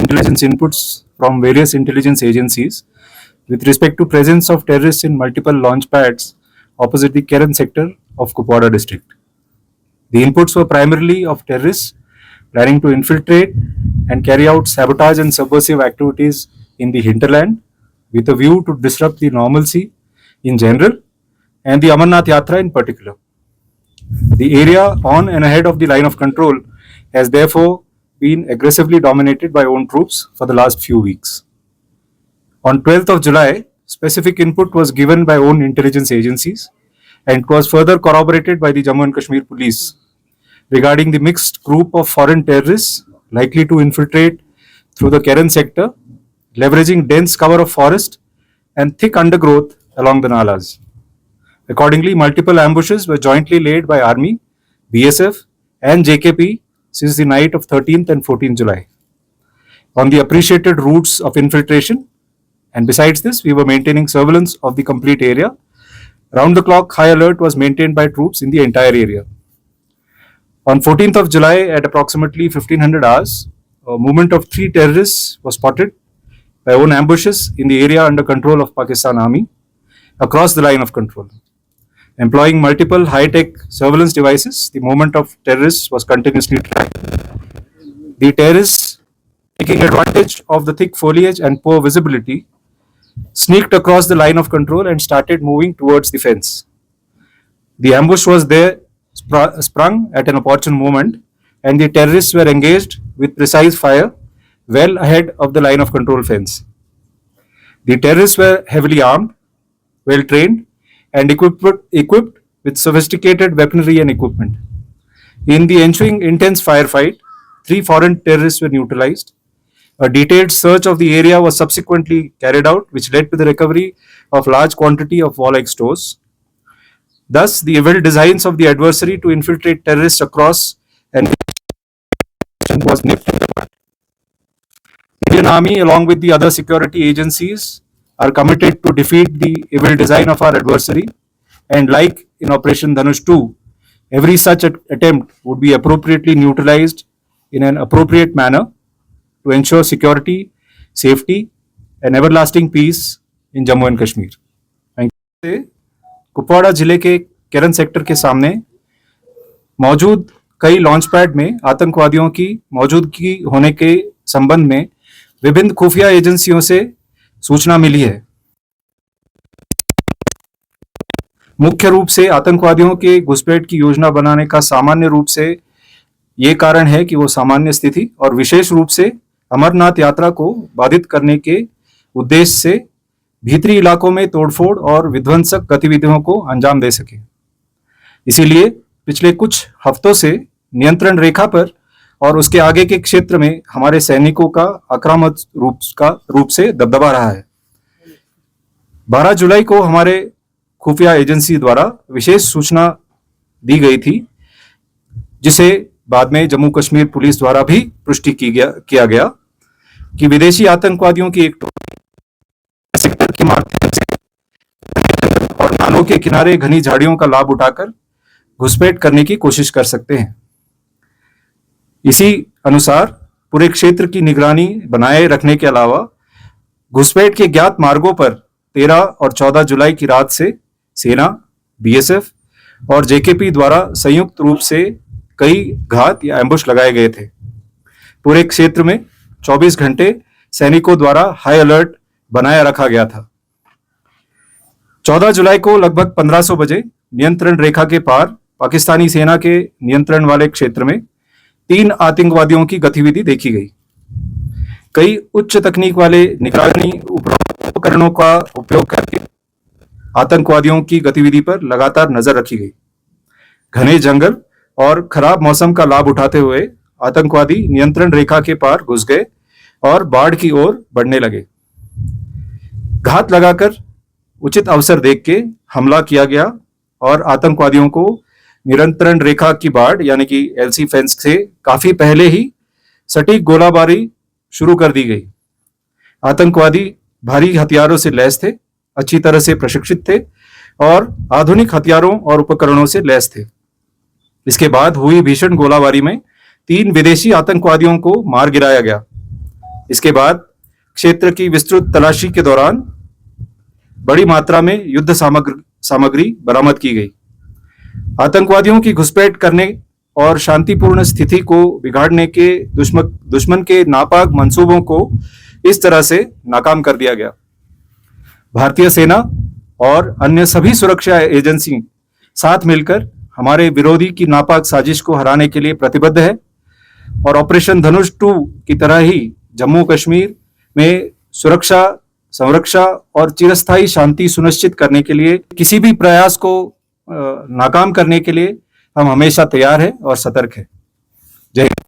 intelligence inputs from various intelligence agencies with respect to presence of terrorists in multiple launch pads opposite the Keren sector of Kupwara district. The inputs were primarily of terrorists planning to infiltrate and carry out sabotage and subversive activities in the hinterland with a view to disrupt the normalcy in general and the Amarnath Yatra in particular. The area on and ahead of the line of control has therefore been aggressively dominated by own troops for the last few weeks. On 12th of July, specific input was given by own intelligence agencies and it was further corroborated by the Jammu and Kashmir police regarding the mixed group of foreign terrorists likely to infiltrate through the Keren sector, leveraging dense cover of forest and thick undergrowth along the nalas. Accordingly, multiple ambushes were jointly laid by Army, BSF and JKP since the night of 13th and 14th July on the appreciated routes of infiltration, and besides this, we were maintaining surveillance of the complete area. Round the clock high alert was maintained by troops in the entire area. On 14th of July at approximately 1500 hours, a movement of 3 terrorists was spotted by own ambushes in the area under control of Pakistan Army across the line of control. Employing multiple high-tech surveillance devices, the movement of terrorists was continuously tracked. The terrorists, taking advantage of the thick foliage and poor visibility, sneaked across the line of control and started moving towards the fence. The ambush was there sprung at an opportune moment, and the terrorists were engaged with precise fire well ahead of the line of control fence. The terrorists were heavily armed, well trained, and equipped with sophisticated weaponry and equipment. In the ensuing intense firefight, 3 foreign terrorists were neutralized. A detailed search of the area was subsequently carried out, which led to the recovery of large quantity of warlike stores. Thus, the evil designs of the adversary to infiltrate terrorists across and was nipped in the bud. Indian Army, along with the other security agencies, are committed to defeat the evil design of our adversary, and like in Operation Dhanush 2, every such attempt would be appropriately neutralized in an appropriate manner to ensure security, safety and everlasting peace in Jammu and Kashmir. Thank you. Kupwara जिले के केरन sector के सामने मौजूद कई launch pad में आतंकवादियों की मौजूदगी होने के संबंध में विभिन्न खुफिया एजेंसियों से सूचना मिली है। मुख्य रूप से आतंकवादियों के घुसपैठ की योजना बनाने का सामान्य रूप से ये कारण है कि वो सामान्य स्थिति और विशेष रूप से अमरनाथ यात्रा को बाधित करने के उद्देश्य से भीतरी इलाकों में तोड़फोड़ और विध्वंसक गतिविधियों को अंजाम दे सके। इसीलिए पिछले कुछ हफ्तों से नियंत्रण रेखा पर और उसके आगे के क्षेत्र में हमारे सैनिकों का आक्रामक रूप से दबदबा रहा है। 12 जुलाई को हमारे खुफिया एजेंसी द्वारा विशेष सूचना दी गई थी, जिसे बाद में जम्मू कश्मीर पुलिस द्वारा भी पुष्टि किया गया कि विदेशी आतंकवादियों की एक टोली सेक्टर के माध्यम से और नालों के किनारे घनी झाड़ियों का लाभ उठाकर घुसपैठ करने की कोशिश कर सकते हैं। इसी अनुसार पूरे क्षेत्र की निगरानी बनाए रखने के अलावा घुसपैठ के ज्ञात मार्गों पर 13 और 14 जुलाई की रात से सेना, बीएसएफ और जेकेपी द्वारा संयुक्त रूप से कई घात या एम्बुश लगाए गए थे। पूरे क्षेत्र में 24 घंटे सैनिकों द्वारा हाई अलर्ट बनाया रखा गया था। 14 जुलाई को लगभग 1500 बजे नियंत्रण रेखा के पार पाकिस्तानी सेना के नियंत्रण वाले क्षेत्र में 3 आतंकवादियों की गतिविधि देखी गई। कई उच्च तकनीक वाले निगरानी उपकरणों का उपयोग करके आतंकवादियों की गतिविधि पर लगातार नजर रखी गई। घने जंगल और खराब मौसम का लाभ उठाते हुए आतंकवादी नियंत्रण रेखा के पार घुस गए और बाढ़ की ओर बढ़ने लगे। घात लगाकर उचित अवसर देख के हमला किया गया और आतंकवादियों को नियंत्रण रेखा की बाढ़ यानी कि एलसी फेंस से काफी पहले ही सटीक गोलाबारी शुरू कर दी गई। आतंकवादी भारी हथियारों से लैस थे, अच्छी तरह से प्रशिक्षित थे और आधुनिक हथियारों और उपकरणों से लैस थे। इसके बाद हुई भीषण गोलाबारी में 3 विदेशी आतंकवादियों को मार गिराया गया। इसके बाद क्षेत्र की विस्तृत तलाशी के दौरान बड़ी मात्रा में युद्ध सामग्री बरामद की गई। आतंकवादियों की घुसपैठ करने और शांतिपूर्ण स्थिति को बिगाड़ने के दुश्मन के नापाक मंसूबों को इस तरह से नाकाम कर दिया गया। भारतीय सेना और अन्य सभी सुरक्षा एजेंसी साथ मिलकर हमारे विरोधी की नापाक साजिश को हराने के लिए प्रतिबद्ध है और ऑपरेशन धनुष 2 की तरह ही जम्मू कश्मीर में सुरक्षा, संरक्षा और चिरस्थायी शांति सुनिश्चित करने के लिए किसी भी प्रयास को नाकाम करने के लिए हम हमेशा तैयार हैं और सतर्क हैं। जय हिंद।